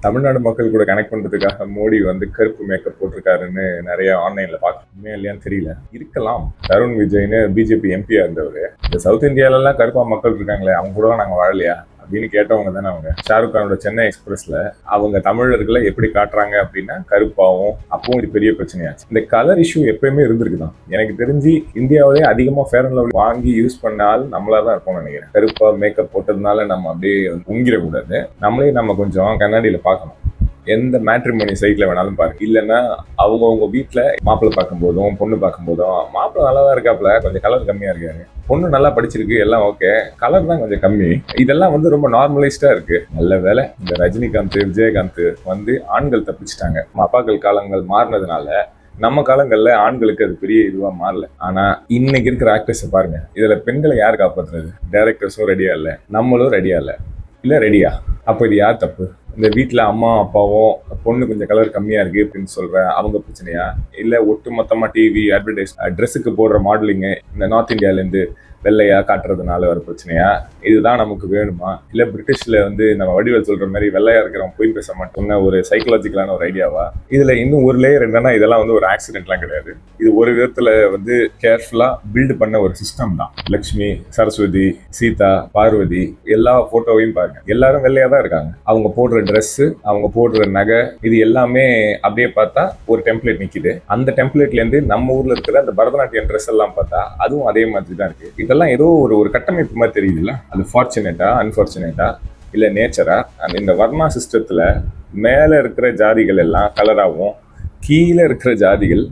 தமிழ்நாடு மக்கள் கூட கனெக்ட் பண்றதுக்காக மோடி வந்து கருப்பு மேக்கப் போட்டிருக்காருன்னு நிறைய ஆன்லைன்ல பார்க்க உண்மையா இல்லையான்னு தெரியல. இருக்கலாம். தருண் விஜய்னு பிஜேபி எம்பியா இருந்தவர் இந்த சவுத் இந்தியால எல்லாம் கருப்பா மக்கள் இருக்காங்களே, அவங்க கூட நாங்க வாழலையா அப்படின்னு கேட்டவங்க தானே அவங்க. ஷாருக் கானோட சென்னை எக்ஸ்பிரஸ்ல அவங்க தமிழர்களை எப்படி காட்டுறாங்க அப்படின்னா கருப்பாவும், அப்பவும் இது பெரிய பிரச்சனையாச்சு. இந்த கலர் இஷ்யூ எப்பயுமே இருந்திருக்குதான். எனக்கு தெரிஞ்சு இந்தியாவிலே அதிகமா ஃபேர் அண்ட் லவ்லி வாங்கி யூஸ் பண்ணால் நம்மளா தான் இருப்போம்னு நினைக்கிறேன். கருப்பா மேக்கப் போட்டதுனால நம்ம அப்படியே உங்கிடக்கூடாது. நம்மளே நம்ம கொஞ்சம் கண்ணாடியில பார்க்கணும். எந்த மேட்ரிமோனி சைட்ல வேணாலும் பாருங்க. இல்லைன்னா அவங்க வீட்டுல மாப்பிள்ளை பார்க்கும் போதும் பொண்ணு பார்க்கும் போதும் மாப்பிள்ளை நல்லா தான் இருக்காப்புல, கொஞ்சம் கலர் கம்மியா இருக்காரு, பொண்ணு நல்லா படிச்சிருக்கு, எல்லாம் ஓகே, கலர் தான் கொஞ்சம் கம்மி. இதெல்லாம் வந்து ரொம்ப நார்மலைஸ்டா இருக்கு. நல்ல வேலை இந்த ரஜினிகாந்த் விஜயகாந்த் வந்து ஆண்கள் தப்பிச்சிட்டாங்க. அப்பாக்கள் காலங்கள் மாறினதுனால நம்ம காலங்கள்ல ஆண்களுக்கு அது பெரிய இதுவா மாறல. ஆனா இன்னைக்கு இருக்கிற ஆக்டர்ஸ் பாருங்க, இதுல பெண்களை யார் காப்பாத்துறது? டைரக்டர்ஸும் ரெடியா இல்ல, நம்மளும் ரெடியா இல்ல ரெடியா. அப்போ இது யார் தப்பு? இந்த வீட்டில் அம்மா அப்பாவும் பொண்ணு கொஞ்சம் கலர் கம்மியாக இருக்குது அப்படின்னு சொல்கிறேன், அவங்க பிரச்சனையா? இல்லை ஒட்டு மொத்தமாக டிவி அட்வர்டைஸ் ட்ரெஸ்ஸுக்கு போடுற மாடலிங்கு இந்த நார்த் இந்தியாவிலேருந்து வெள்ளையா காட்டுறதுனால ஒரு பிரச்சனையா? இதுதான் நமக்கு வேணுமா? இல்லை பிரிட்டிஷ்ல வந்து நம்ம வடிவேல் சொல்கிற மாதிரி வெள்ளையா இருக்கிறவங்க போய் பேச மாட்டோம்னா ஒரு சைக்கலாஜிக்கலான ஒரு ஐடியாவா? இதில் இன்னும் ஒரு லேயர் என்னன்னா, இதெல்லாம் வந்து ஒரு ஆக்சிடென்ட்லாம் கிடையாது. இது ஒரு விதத்தில் வந்து கேர்ஃபுல்லாக பில்டு பண்ண ஒரு சிஸ்டம் தான். லக்ஷ்மி, சரஸ்வதி, சீதா, பார்வதி எல்லா ஃபோட்டோவையும் பாருங்க, எல்லாரும் வெள்ளையாக தான் இருக்காங்க. அவங்க போடுற ட்ரெஸ்ஸு, அவங்க போடுற நகை, இது எல்லாமே அப்படியே பார்த்தா ஒரு டெம்ப்ளேட் நிற்கிது. அந்த டெம்ப்ளேட்லேருந்து நம்ம ஊரில் இருக்கிற அந்த பரதநாட்டியம் ட்ரெஸ் எல்லாம் பார்த்தா அதுவும் அதே மாதிரி தான் இருக்குது. இதெல்லாம் ஏதோ ஒரு கட்டமைப்பு மாதிரி தெரியுதுல்ல. அது ஃபார்ச்சுனேட்டா அன்ஃபார்ச்சுனேட்டா இல்லை நேச்சரா? இந்த வர்ணா சிஸ்டத்தில் மேலே இருக்கிற ஜாதிகள் எல்லாம் கலராகவும், கீழே இருக்கிற ஜாதிகள்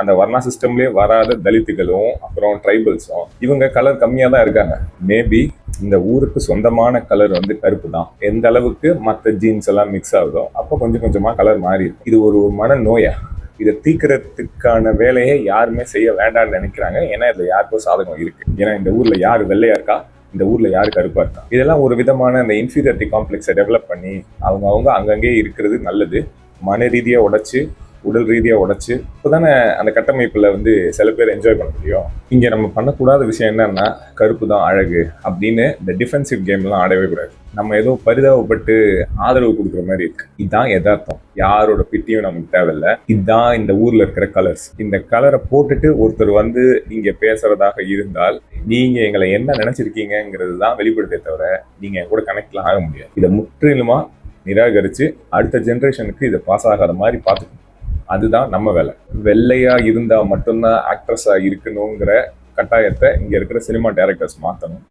அந்த வர்ணா சிஸ்டம்லேயே வராத தலித்துகளும் அப்புறம் ட்ரைபல்ஸும் இவங்க கலர் கம்மியாக தான் இருக்காங்க. மேபி இந்த ஊருக்கு சொந்தமான கலர் வந்து கருப்பு தான். எந்த அளவுக்கு மற்ற ஜீன்ஸ் எல்லாம் மிக்ஸ் ஆகுதோ அப்போ கொஞ்சம் கொஞ்சமாக கலர் மாறி. இது ஒரு மன நோயா? இதை தீர்க்கறதுக்கான வேலையை யாருமே செய்ய வேண்டாம்னு நினைக்கிறாங்க. ஏன்னா இதுல யாருக்கும் சாதகம் இருக்கு. ஏன்னா இந்த ஊர்ல யாரு வெள்ளையா இருக்கா, இந்த ஊர்ல யாரு கருப்பா இருக்கா? இதெல்லாம் ஒரு விதமான அந்த இன்ஃபீரியாரிட்டி காம்ப்ளெக்ஸை டெவலப் பண்ணி அவங்க அங்கங்கே இருக்கிறது நல்லது. மன ரீதியா உடைச்சு, உடல் ரீதியா உடைச்சு, இப்போதானே அந்த கட்டமைப்புல வந்து சில பேர் என்ஜாய் பண்ண முடியும். இங்க நம்ம பண்ணக்கூடாத விஷயம் என்னன்னா, கருப்பு தான் அழகு அப்படின்னு இந்த டிஃபென்சிவ் கேம்லாம் ஆடவே கூடாது. நம்ம ஏதோ பரிதாபப்பட்டு ஆதரவு கொடுக்குற மாதிரி இருக்கு. இதுதான் யதார்த்தம். யாரோட பிட்டியும் நமக்கு தேவையில்லை. இதுதான் இந்த ஊர்ல இருக்கிற கலர்ஸ். இந்த கலரை போட்டுட்டு ஒருத்தர் வந்து நீங்க பேசுறதாக இருந்தால் நீங்க எங்களை என்ன நினைச்சிருக்கீங்கிறது தான் வெளிப்படுத்தே தவிர நீங்க கூட கனெக்ட்லாம் ஆக முடியாது. இதை முற்றிலுமா நிராகரிச்சு அடுத்த ஜென்ரேஷனுக்கு இதை பாஸ் ஆகாத மாதிரி பார்த்துக்கணும். அதுதான் நம்ம வேலை. வெள்ளையா இருந்தா மட்டும்தான் ஆக்ட்ரஸா இருக்கணுங்கிற கட்டாயத்தை இங்க இருக்கிற சினிமா டைரக்டர்ஸ் மாற்றணும்.